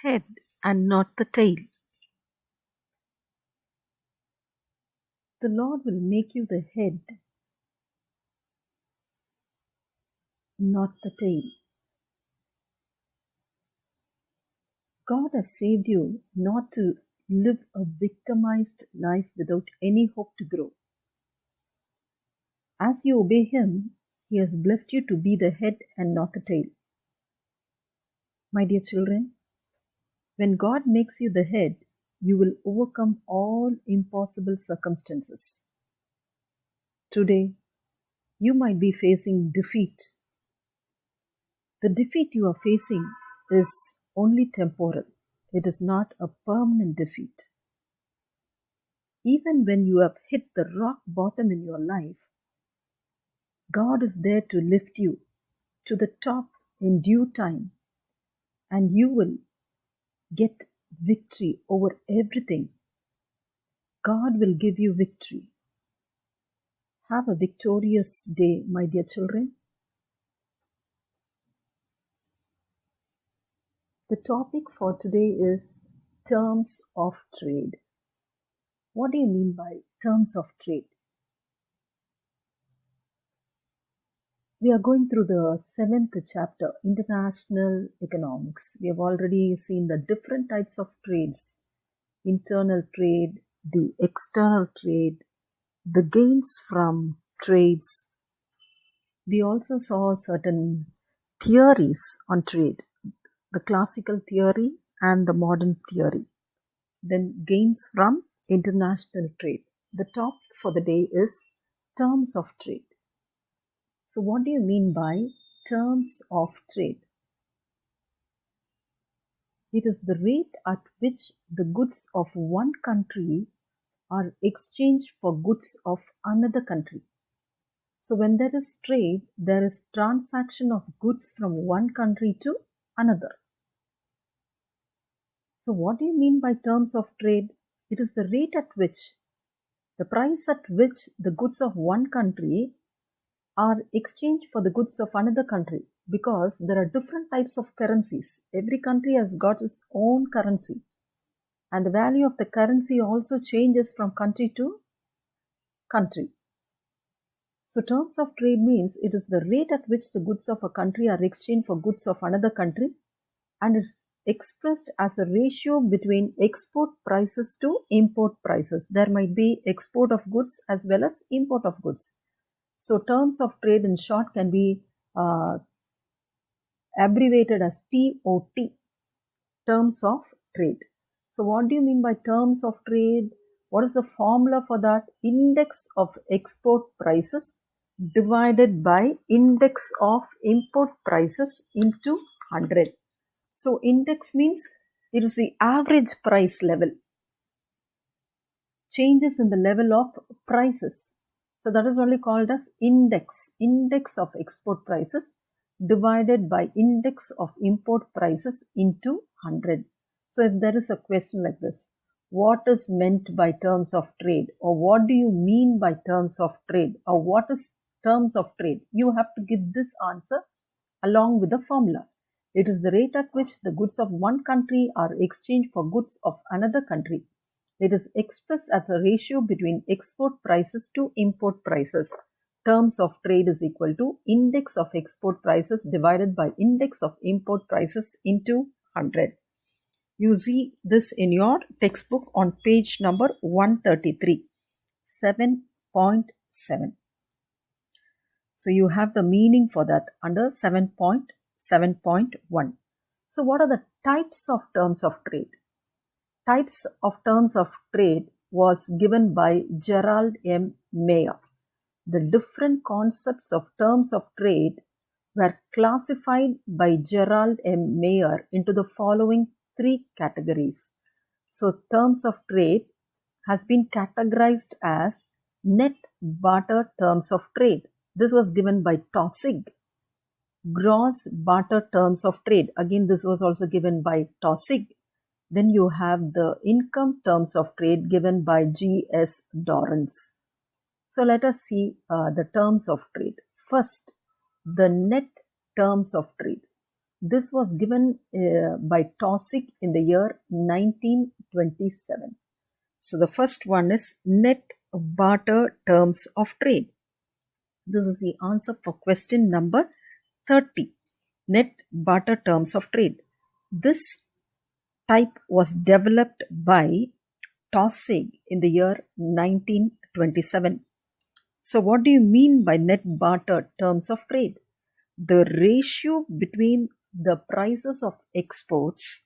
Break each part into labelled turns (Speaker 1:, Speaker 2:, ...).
Speaker 1: head and not the tail. The Lord will make you the head, not the tail. God has saved you not to live a victimized life without any hope to grow. As you obey Him, He has blessed you to be the head and not the tail. My dear children, when God makes you the head, you will overcome all impossible circumstances. Today, you might be facing defeat. The defeat you are facing is only temporal. It is not a permanent defeat. Even when you have hit the rock bottom in your life, God is there to lift you to the top in due time, and you will get victory over everything. God will give you victory. Have a victorious day, my dear children. The topic for today is terms of trade. What do you mean by terms of trade? We are going through the 7th chapter, International Economics. We have already seen the different types of trades: internal trade, the external trade, the gains from trades. We also saw certain theories on trade, the classical theory and the modern theory. Then gains from international trade. The topic for the day is terms of trade. So what do you mean by terms of trade? It is the rate at which the goods of one country are exchanged for goods of another country. So when there is trade, there is transaction of goods from one country to another. So what do you mean by terms of trade? It is the rate at which, the price at which the goods of one country are exchanged for the goods of another country, because there are different types of currencies. Every country has got its own currency, and the value of the currency also changes from country to country. So terms of trade means it is the rate at which the goods of a country are exchanged for goods of another country, and it's expressed as a ratio between export prices to import prices. There might be export of goods as well as import of goods. So terms of trade in short can be abbreviated as TOT, terms of trade. So what do you mean by terms of trade? What is the formula for that? Index of export prices divided by index of import prices into 100. So index means it is the average price level. Changes in the level of prices. So that is only called as index. Index of export prices divided by index of import prices into 100. So if there is a question like this, what is meant by terms of trade, or what do you mean by terms of trade, or what is terms of trade, you have to give this answer along with the formula. It is the rate at which the goods of one country are exchanged for goods of another country. It is expressed as a ratio between export prices to import prices. Terms of trade is equal to index of export prices divided by index of import prices into 100. You see this in your textbook on page number 133, 7.7. So you have the meaning for that under 7.7.1. So what are the types of terms of trade? Types of terms of trade was given by Gerald M. Mayer. The different concepts of terms of trade were classified by Gerald M. Mayer into the following 3 categories. So terms of trade has been categorized as net barter terms of trade. This was given by Taussig. Gross barter terms of trade. Again, this was also given by Taussig. Then you have the income terms of trade given by G.S. Dorrance. So let us see the terms of trade. First, the net terms of trade. This was given by Taussig in the year 1927. So the first one is net barter terms of trade. This is the answer for question number 30. Net barter terms of trade. This type was developed by Taussig in the year 1927. So what do you mean by net barter terms of trade? The ratio between the prices of exports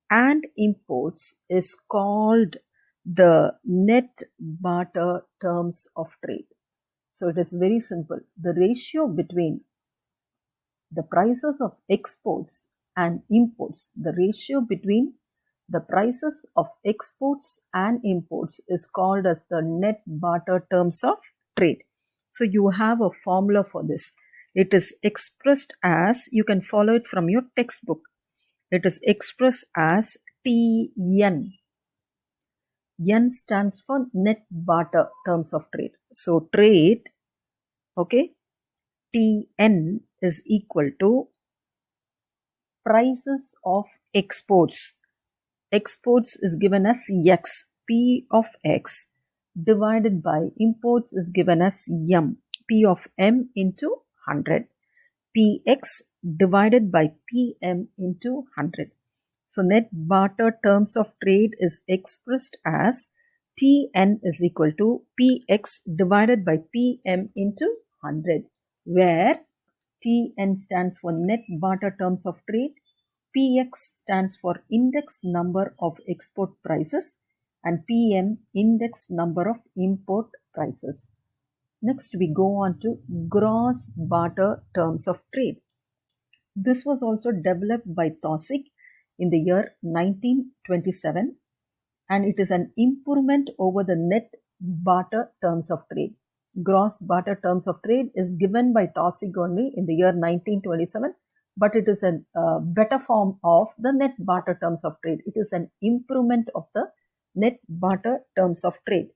Speaker 1: and imports is called the net barter terms of trade. So it is very simple. The ratio between the prices of exports and imports, the ratio between the prices of exports and imports is called as the net barter terms of trade. So you have a formula for this. It is expressed as, you can follow it from your textbook. It is expressed as TN. N stands for net barter terms of trade. So trade, okay, TN is equal to prices of exports. Exports is given as X, P of X, divided by imports is given as M, P of M into 100. PX divided by PM into 100. So net barter terms of trade is expressed as TN is equal to PX divided by PM into 100, where TN stands for net barter terms of trade, PX stands for index number of export prices, and PM index number of import prices. Next we go on to gross barter terms of trade. This was also developed by Taussig in the year 1927, and it is an improvement over the net barter terms of trade. Gross barter terms of trade is given by Taussig only in the year 1927, but it is a better form of the net barter terms of trade. It is an improvement of the net barter terms of trade.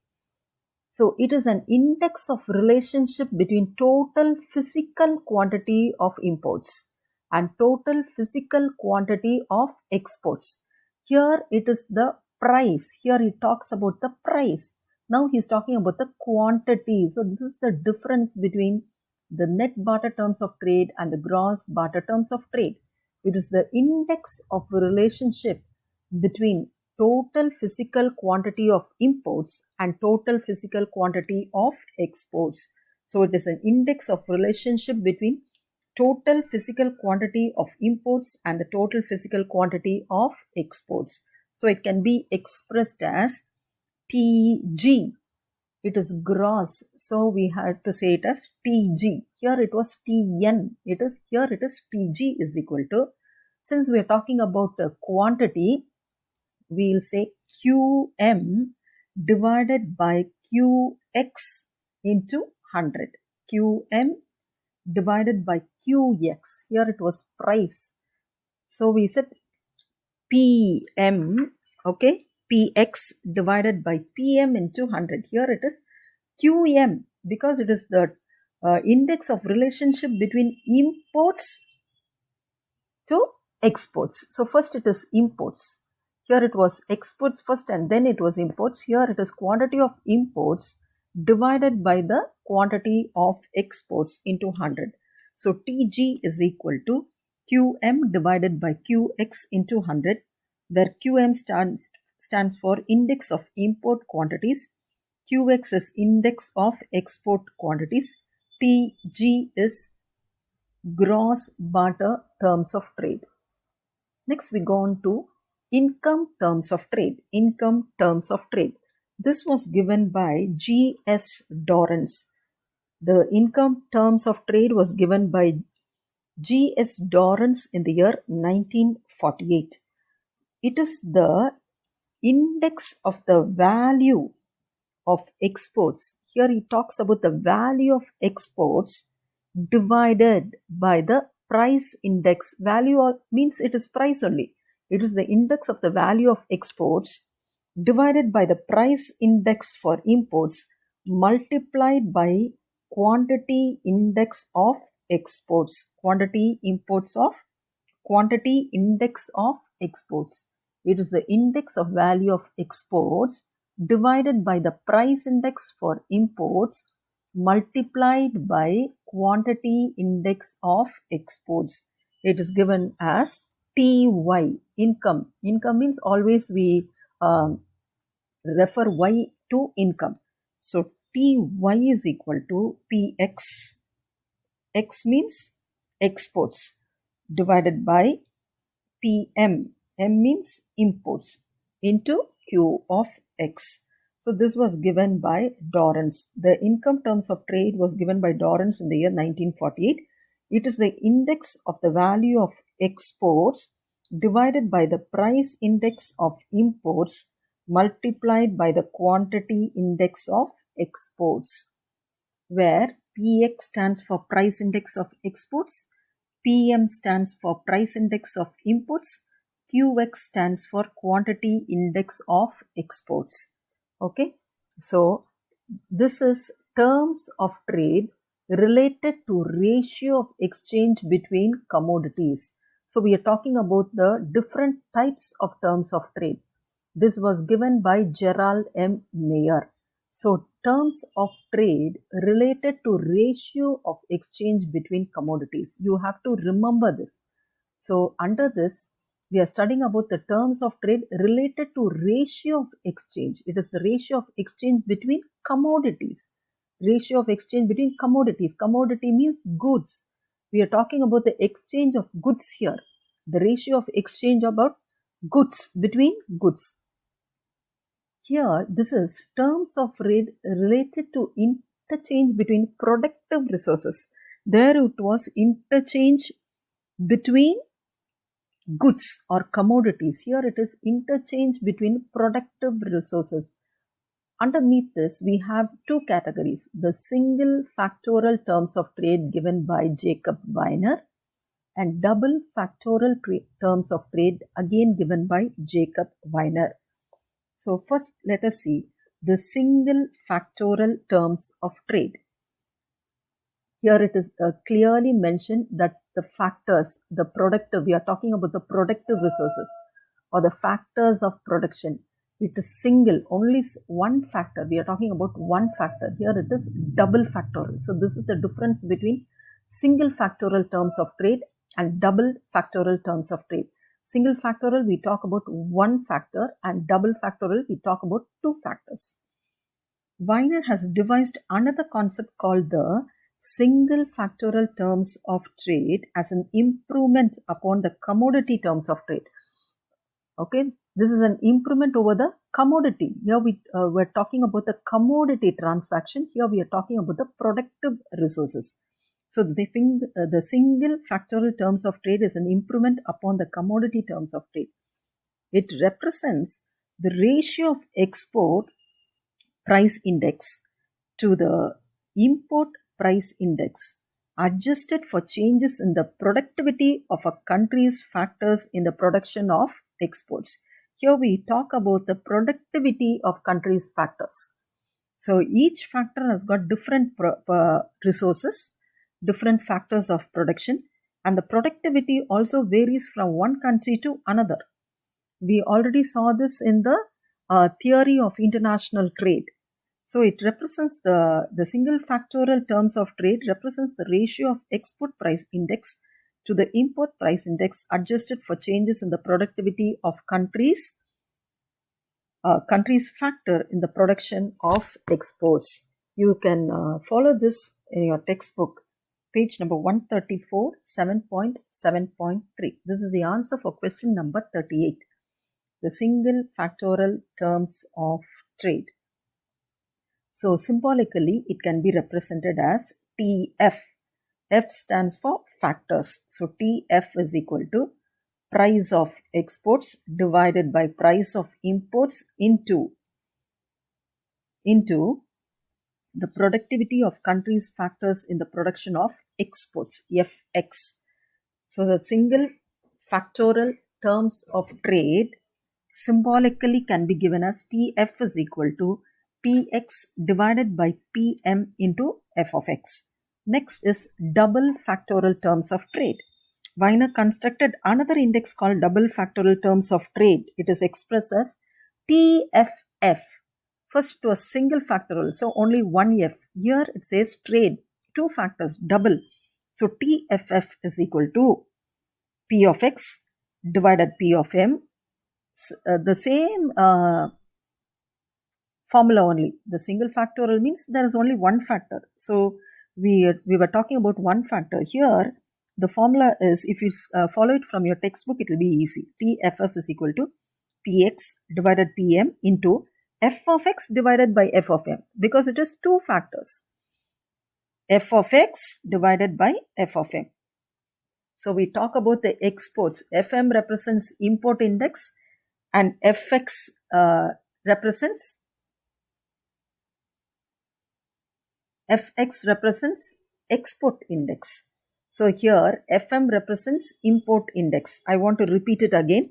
Speaker 1: So it is an index of relationship between total physical quantity of imports and total physical quantity of exports. Here it is the price. Here he talks about the price. Now he is talking about the quantity. So this is the difference between the net barter terms of trade and the gross barter terms of trade. It is the index of relationship between total physical quantity of imports and total physical quantity of exports. So it is an index of relationship between total physical quantity of imports and the total physical quantity of exports. So it can be expressed as TG. It is gross, so we had to say it as TG. Here it was TN. Here it is TG is equal to, since we are talking about quantity, we will say QM divided by QX into 100. QM divided by QX. Here it was price. So we said PM, okay, PX divided by PM into 100. Here it is QM because it is the index of relationship between imports to exports. So first it is imports. Here it was exports first and then it was imports. Here it is quantity of imports divided by the quantity of exports into 100. So TG is equal to QM divided by QX into 100, where QM stands for index of import quantities, QX is index of export quantities, TG is gross barter terms of trade. Next we go on to income terms of trade. Income terms of trade. This was given by G.S. Dorrance. The income terms of trade was given by G.S. Dorrance in the year 1948. It is the index of the value of exports. Here he talks about the value of exports divided by the price index. Value means it is price only. It is the index of the value of exports divided by the price index for imports multiplied by quantity index of exports. Quantity imports of quantity index of exports. It is the index of value of exports divided by the price index for imports multiplied by quantity index of exports. It is given as TY, income. Income means always we refer Y to income. So TY is equal to PX. X means exports divided by PM. M means imports into Q of X. So this was given by Dorrance. The income terms of trade was given by Dorrance in the year 1948. It is the index of the value of exports divided by the price index of imports multiplied by the quantity index of exports, where PX stands for price index of exports, PM stands for price index of imports, QX stands for quantity index of exports. Okay, so this is terms of trade related to ratio of exchange between commodities. So we are talking about the different types of terms of trade. This was given by Gerald M. Mayer. So terms of trade related to ratio of exchange between commodities. You have to remember this. So under this, we are studying about the terms of trade related to ratio of exchange. It is the ratio of exchange between commodities. Ratio of exchange between commodities. Commodity means goods. We are talking about the exchange of goods here. The ratio of exchange about goods between goods. Here, this is terms of trade related to interchange between productive resources. There it was interchange between goods or commodities. Here it is interchange between productive resources. Underneath this, we have two categories. The single factorial terms of trade given by Jacob Weiner and double factorial terms of trade again given by Jacob Weiner. So first let us see the single factorial terms of trade. Here it is clearly mentioned that the factors, the productive, we are talking about the productive resources or the factors of production. It is single, only one factor. We are talking about one factor. Here it is double factorial. So this is the difference between single factorial terms of trade and double factorial terms of trade. Single factorial, we talk about one factor, and double factorial, we talk about two factors. Weiner has devised another concept called the single factorial terms of trade as an improvement upon the commodity terms of trade. Okay, this is an improvement over the commodity. Here we're talking about the commodity transaction. Here we are talking about the productive resources. So the single factorial terms of trade is an improvement upon the commodity terms of trade. It represents the ratio of export price index to the import price index adjusted for changes in the productivity of a country's factors in the production of exports. Here we talk about the productivity of country's factors. So each factor has got different resources, different factors of production, and the productivity also varies from one country to another. We already saw this in the theory of international trade. So it represents the single factorial terms of trade represents the ratio of export price index to the import price index adjusted for changes in the productivity of countries factor in the production of exports. You can follow this in your textbook, page number 134, 7.7.3. This is the answer for question number 38. The single factorial terms of trade. So symbolically, it can be represented as TF. F stands for factors. So TF is equal to price of exports divided by price of imports into the productivity of countries' factors in the production of exports, FX. So the single factorial terms of trade symbolically can be given as TF is equal to Px divided by Pm into f of x. Next is double factorial terms of trade. Weiner constructed another index called double factorial terms of trade. It is expressed as TFF. First it was single factorial, so only one F. Here it says trade, two factors, double. So TFF is equal to P of X divided P of M. The same formula only. The single factorial means there is only one factor. So we were talking about one factor. Here the formula is, if you follow it from your textbook, it will be easy. TFF is equal to Px divided Pm into f of x divided by f of m, because it is two factors. F of x divided by f of m. So we talk about the exports. Fm represents import index and fx represents export index. So here Fm represents import index. I want to repeat it again.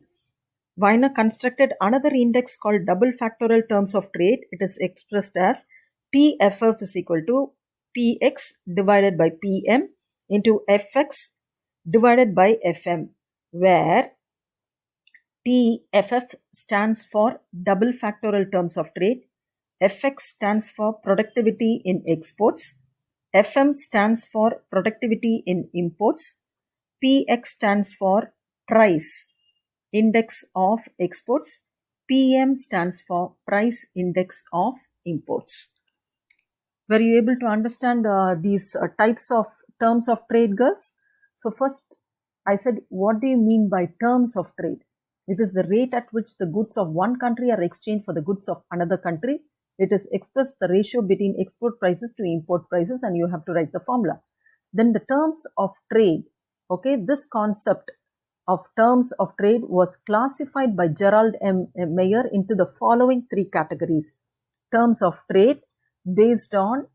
Speaker 1: Weiner constructed another index called double factorial terms of trade. It is expressed as TFF is equal to Px divided by Pm into Fx divided by Fm, where TFF stands for double factorial terms of trade, Fx stands for productivity in exports, Fm stands for productivity in imports, Px stands for price index of exports, PM stands for price index of imports. Were you able to understand these types of terms of trade, girls? So first I said, what do you mean by terms of trade? It is the rate at which the goods of one country are exchanged for the goods of another country. It is expressed the ratio between export prices to import prices, and you have to write the formula. Then the terms of trade. Okay, this concept of terms of trade was classified by Gerald M. Mayer into the following three categories. Terms of trade based on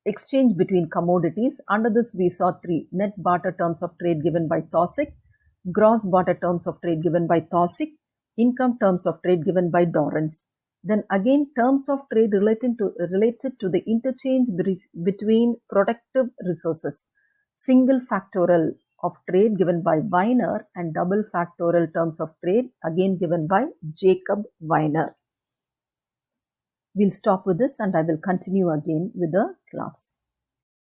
Speaker 1: exchange between commodities. Under this we saw three: net barter terms of trade given by Taussig, gross barter terms of trade given by Taussig, income terms of trade given by Dorrance. Then again terms of trade related to the interchange between productive resources. Single factorial of trade given by Weiner, and double factorial terms of trade again given by Jacob Weiner. We'll stop with this and I will continue again with the class.